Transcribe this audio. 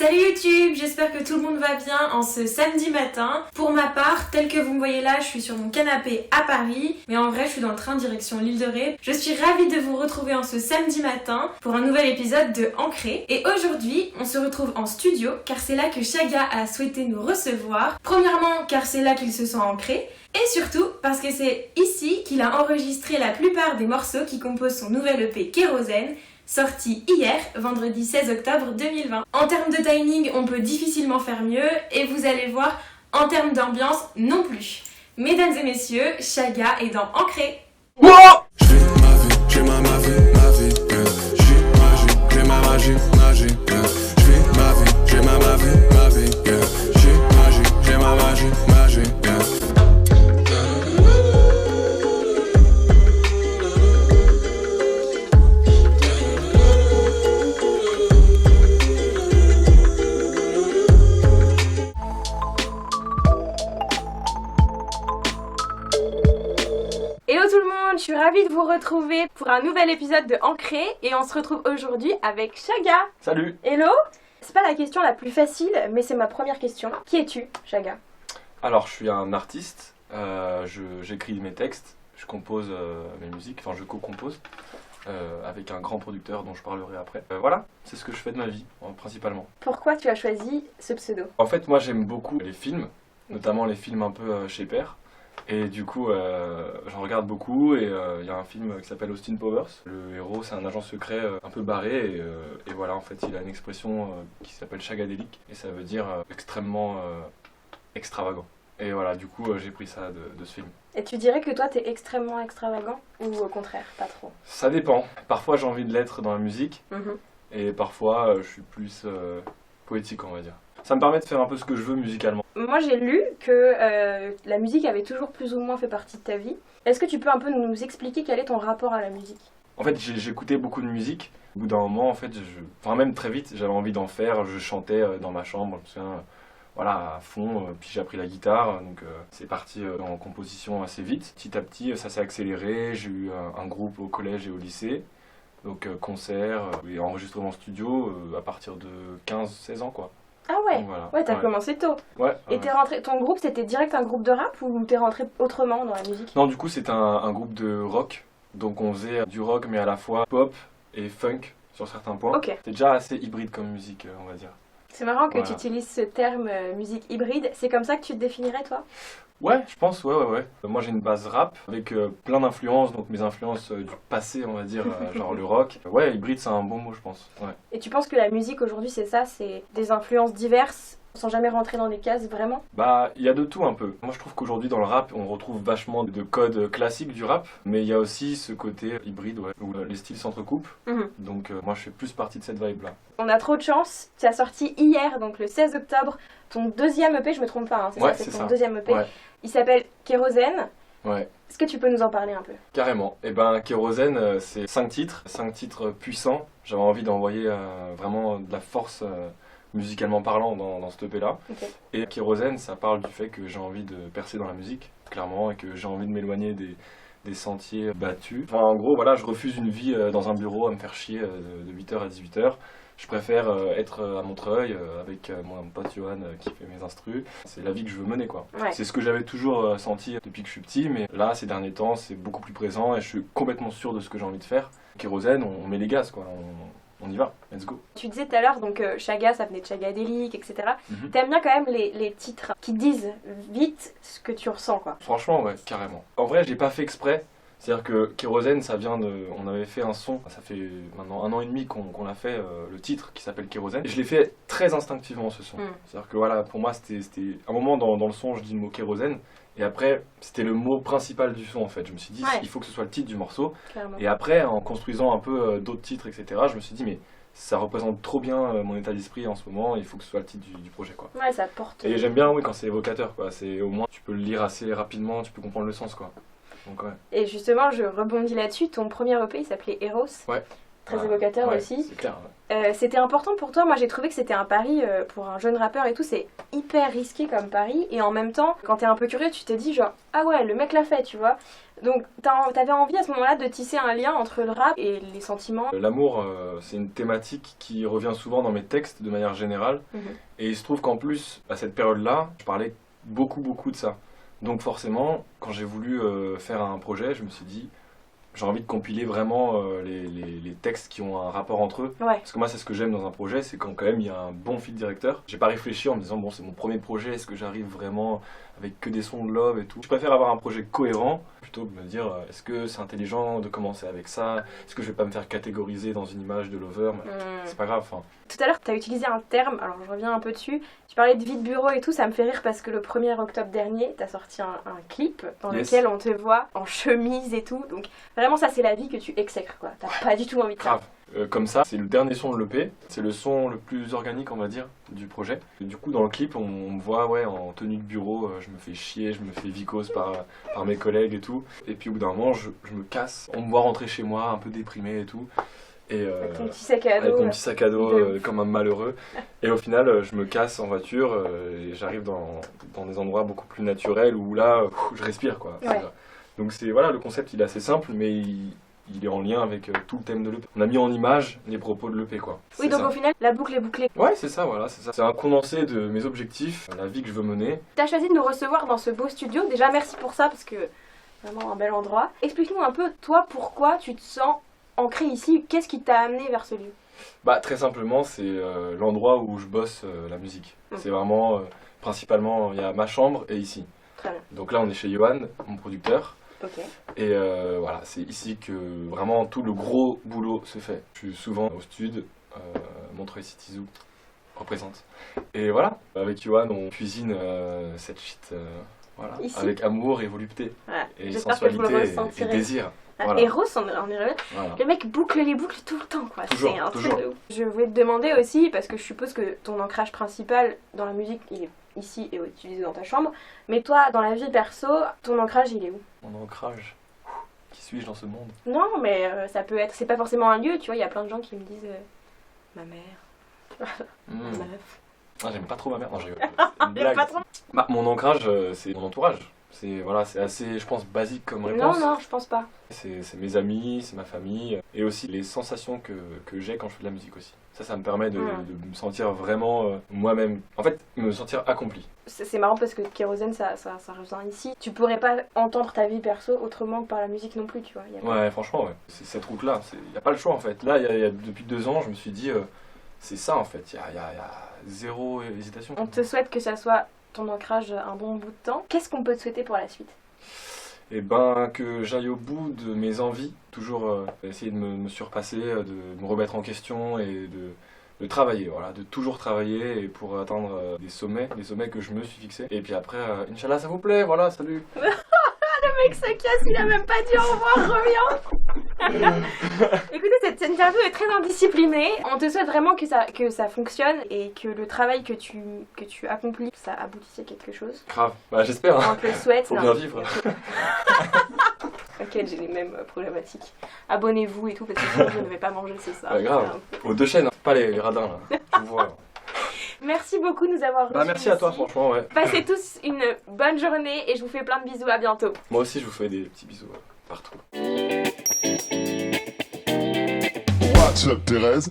Salut YouTube, j'espère que tout le monde va bien en ce samedi matin. Pour ma part, tel que vous me voyez là, je suis sur mon canapé à Paris, mais en vrai je suis dans le train direction l'île de Ré. Je suis ravie de vous retrouver en ce samedi matin pour un nouvel épisode de Ancré. Et aujourd'hui, on se retrouve en studio car c'est là que Chaga a souhaité nous recevoir. Premièrement car c'est là qu'il se sent ancré. Et surtout parce que c'est ici qu'il a enregistré la plupart des morceaux qui composent son nouvel EP Kérosène, sorti hier, vendredi 16 octobre 2020. En termes de timing, on peut difficilement faire mieux, et vous allez voir, en termes d'ambiance, non plus. Mesdames et messieurs, Chaga est dans Ancré. Hello tout le monde, je suis ravie de vous retrouver pour un nouvel épisode de Ancré et on se retrouve aujourd'hui avec Chaga. Salut. Hello. C'est pas la question la plus facile, mais c'est ma première question. Qui es-tu, Chaga? Alors, je suis un artiste, j'écris mes textes, je compose mes musiques, enfin je co-compose avec un grand producteur dont je parlerai après. Voilà, c'est ce que je fais de ma vie, principalement. Pourquoi tu as choisi ce pseudo? En fait, moi j'aime beaucoup les films, notamment les films un peu chez Père. Et du coup, j'en regarde beaucoup et il y a un film qui s'appelle Austin Powers. Le héros, c'est un agent secret un peu barré et voilà, en fait, il a une expression qui s'appelle chagadélique et ça veut dire extrêmement extravagant. Et voilà, du coup, j'ai pris ça de ce film. Et tu dirais que toi, t'es extrêmement extravagant ou au contraire, pas trop? Ça dépend. Parfois, j'ai envie de l'être dans la musique et parfois, je suis plus poétique, on va dire. Ça me permet de faire un peu ce que je veux musicalement. Moi j'ai lu que la musique avait toujours plus ou moins fait partie de ta vie. Est-ce que tu peux un peu nous expliquer quel est ton rapport à la musique? En fait, j'écoutais beaucoup de musique. Au bout d'un moment, en fait, enfin même très vite, j'avais envie d'en faire. Je chantais dans ma chambre, je me souviens, voilà, à fond. Puis j'ai appris la guitare, donc c'est parti en composition assez vite. Petit à petit, ça s'est accéléré. J'ai eu un groupe au collège et au lycée. Donc concert et enregistrement studio à partir de 15-16 ans, quoi. Ah ouais, donc, voilà. Ouais, t'as commencé tôt. Ouais. Et t'es rentré, ton groupe c'était direct un groupe de rap ou t'es rentré autrement dans la musique? Non, du coup c'était un groupe de rock, donc on faisait du rock mais à la fois pop et funk sur certains points. Ok. C'est déjà assez hybride comme musique, on va dire. C'est marrant que voilà. tu utilises ce terme musique hybride, c'est comme ça que tu te définirais toi? Ouais, je pense, ouais. Moi j'ai une base rap avec plein d'influences, donc mes influences du passé, on va dire, genre le rock. Ouais, hybride c'est un bon mot, je pense. Ouais. Et tu penses que la musique aujourd'hui c'est ça, c'est des influences diverses, sans jamais rentrer dans des cases vraiment? Bah, il y a de tout un peu. Moi je trouve qu'aujourd'hui dans le rap, on retrouve vachement de codes classiques du rap, mais il y a aussi ce côté hybride, ouais, où les styles s'entrecoupent. Donc moi je fais plus partie de cette vibe-là. On a trop de chance, tu as sorti hier, donc le 16 octobre, ton deuxième EP, je me trompe pas, hein, c'est ton deuxième EP. Ouais. Il s'appelle Kérosène. Ouais. Est-ce que tu peux nous en parler un peu? Carrément. Et ben Kérosène, c'est 5 titres puissants. J'avais envie d'envoyer vraiment de la force musicalement parlant dans ce EP-là. Okay. Et Kérosène, ça parle du fait que j'ai envie de percer dans la musique, clairement, et que j'ai envie de m'éloigner des sentiers battus. Enfin, en gros, voilà, je refuse une vie dans un bureau à me faire chier de 8h à 18h. Je préfère être à Montreuil avec mon pote Johan qui fait mes instrus. C'est la vie que je veux mener, quoi. Ouais. C'est ce que j'avais toujours senti depuis que je suis petit, mais là, ces derniers temps, c'est beaucoup plus présent et je suis complètement sûr de ce que j'ai envie de faire. Kérosène, on met les gaz, quoi. On y va, let's go. Tu disais tout à l'heure, donc Chaga, ça venait de chagadélique, etc. T'aimes bien quand même les titres qui disent vite ce que tu ressens, quoi. Franchement, ouais, carrément. En vrai, j'ai pas fait exprès. C'est-à-dire que Kérosène, ça vient de... On avait fait un son, ça fait maintenant 1 an et demi qu'on a fait le titre qui s'appelle Kérosène. Et je l'ai fait très instinctivement, ce son. C'est-à-dire que voilà, pour moi, c'était un moment dans le son, je dis le mot Kérosène. Et après, c'était le mot principal du son, en fait. Je me suis dit, il faut que ce soit le titre du morceau. Clairement. Et après, en construisant un peu d'autres titres, etc., je me suis dit, mais ça représente trop bien mon état d'esprit en ce moment, il faut que ce soit le titre du projet, quoi. Ouais, ça porte... Et j'aime bien, oui, quand c'est évocateur, quoi. Au moins, tu peux le lire assez rapidement, tu peux comprendre le sens, quoi. Donc, ouais. Et justement, je rebondis là-dessus, ton premier EP, il s'appelait Eros. Ouais. très évocateur ouais, aussi. C'est clair. C'était important pour toi, moi j'ai trouvé que c'était un pari pour un jeune rappeur et tout, c'est hyper risqué comme pari, et en même temps, quand t'es un peu curieux, tu t'es dit genre, ah ouais, le mec l'a fait, tu vois. Donc t'avais envie à ce moment-là de tisser un lien entre le rap et les sentiments. L'amour, c'est une thématique qui revient souvent dans mes textes de manière générale. Et il se trouve qu'en plus, à cette période-là, je parlais beaucoup de ça. Donc forcément, quand j'ai voulu faire un projet, je me suis dit, j'ai envie de compiler vraiment les textes qui ont un rapport entre eux. Ouais. Parce que moi, c'est ce que j'aime dans un projet, c'est quand il y a un bon fil directeur. J'ai pas réfléchi en me disant, bon, c'est mon premier projet, est-ce que j'arrive vraiment avec que des sons de love et tout. Je préfère avoir un projet cohérent, plutôt que de me dire, est-ce que c'est intelligent de commencer avec ça? Est-ce que je vais pas me faire catégoriser dans une image de lover? C'est pas grave. Enfin. Tout à l'heure, tu as utilisé un terme, alors je reviens un peu dessus. Tu parlais de vie de bureau et tout, ça me fait rire parce que le 1er octobre dernier, tu as sorti un clip dans lequel on te voit en chemise et tout. Donc vraiment, ça, c'est la vie que tu exècres, quoi. T'as pas du tout envie de ça. Grave. Comme ça, c'est le dernier son de l'EP, c'est le son le plus organique, on va dire, du projet. Et du coup, dans le clip, on me voit en tenue de bureau, je me fais chier, je me fais vicose par mes collègues et tout. Et puis au bout d'un moment, je me casse, on me voit rentrer chez moi un peu déprimé et tout. Et, avec ton petit sac à dos. Avec mon petit sac à dos comme un malheureux. Et au final, je me casse en voiture et j'arrive dans des endroits beaucoup plus naturels où là, je respire, quoi. Ouais. Donc voilà, le concept il est assez simple, mais il est en lien avec tout le thème de l'EP. On a mis en image les propos de l'EP, quoi. Oui, donc ça. Au final, la boucle est bouclée. Ouais, c'est ça, voilà, c'est ça. C'est un condensé de mes objectifs, la vie que je veux mener. T'as choisi de nous recevoir dans ce beau studio. Déjà, merci pour ça, parce que vraiment un bel endroit. Explique-nous un peu, toi, pourquoi tu te sens ancré ici? Qu'est-ce qui t'a amené vers ce lieu? Bah, très simplement, c'est l'endroit où je bosse la musique. C'est vraiment, principalement, il y a ma chambre et ici. Très bien. Donc là, on est chez Johan, mon producteur. Okay. Et voilà, c'est ici que vraiment tout le gros boulot se fait. Je suis souvent au studio, Montreuil City Zoo représente. Et voilà, avec Johan, on cuisine cette shit voilà, avec amour et volupté. Voilà. Et sensualité et désir. Voilà. Eros, on y revient. Voilà. Le mec boucle les boucles tout le temps, quoi. Toujours, c'est un toujours. truc de ouf. Je voulais te demander aussi, parce que je suppose que ton ancrage principal dans la musique, il est ici et utilisé dans ta chambre. Mais toi, dans la vie perso, ton ancrage, il est où? Mon ancrage? Qui suis-je dans ce monde? Non, mais ça peut être... C'est pas forcément un lieu, tu vois. Il y a plein de gens qui me disent ma mère, ma meuf. Ah, j'aime pas trop ma mère. Non, j'ai une blague. Pas trop. Bah, mon ancrage, c'est mon entourage. C'est assez, je pense, basique comme réponse. Non, je pense pas. C'est mes amis, c'est ma famille, et aussi les sensations que j'ai quand je fais de la musique aussi. Ça me permet de me sentir vraiment moi-même, en fait, me sentir accompli. C'est marrant parce que Kérosène, ça revient ici. Tu pourrais pas entendre ta vie perso autrement que par la musique non plus, tu vois. Ouais, franchement, ouais. C'est cette route-là, il n'y a pas le choix en fait. Là, depuis 2 ans, je me suis dit, c'est ça en fait, il y a zéro hésitation. On te souhaite que ça soit ton ancrage un bon bout de temps. Qu'est-ce qu'on peut te souhaiter pour la suite? Eh ben, que j'aille au bout de mes envies, toujours essayer de me surpasser, de me remettre en question et de travailler, voilà, de toujours travailler et pour atteindre des sommets que je me suis fixés. Et puis après, Inch'Allah, ça vous plaît, voilà, salut. Le mec se casse, il a même pas dit au revoir, reviens. Écoutez, cette interview est très indisciplinée. On te souhaite vraiment que ça fonctionne et que le travail que tu accomplis, ça aboutisse à quelque chose. Grave, bah j'espère. On te le souhaite. Faut bien vivre. T'inquiète, j'ai les mêmes problématiques. Abonnez-vous et tout parce que sinon je ne vais pas manger, c'est ça. Bah grave, aux 2 chaînes, pas les radins là, je vous vois. Merci beaucoup de nous avoir reçus. Merci à toi, franchement, ouais. Passez tous une bonne journée et je vous fais plein de bisous, à bientôt. Moi aussi, je vous fais des petits bisous partout. What's up, Thérèse?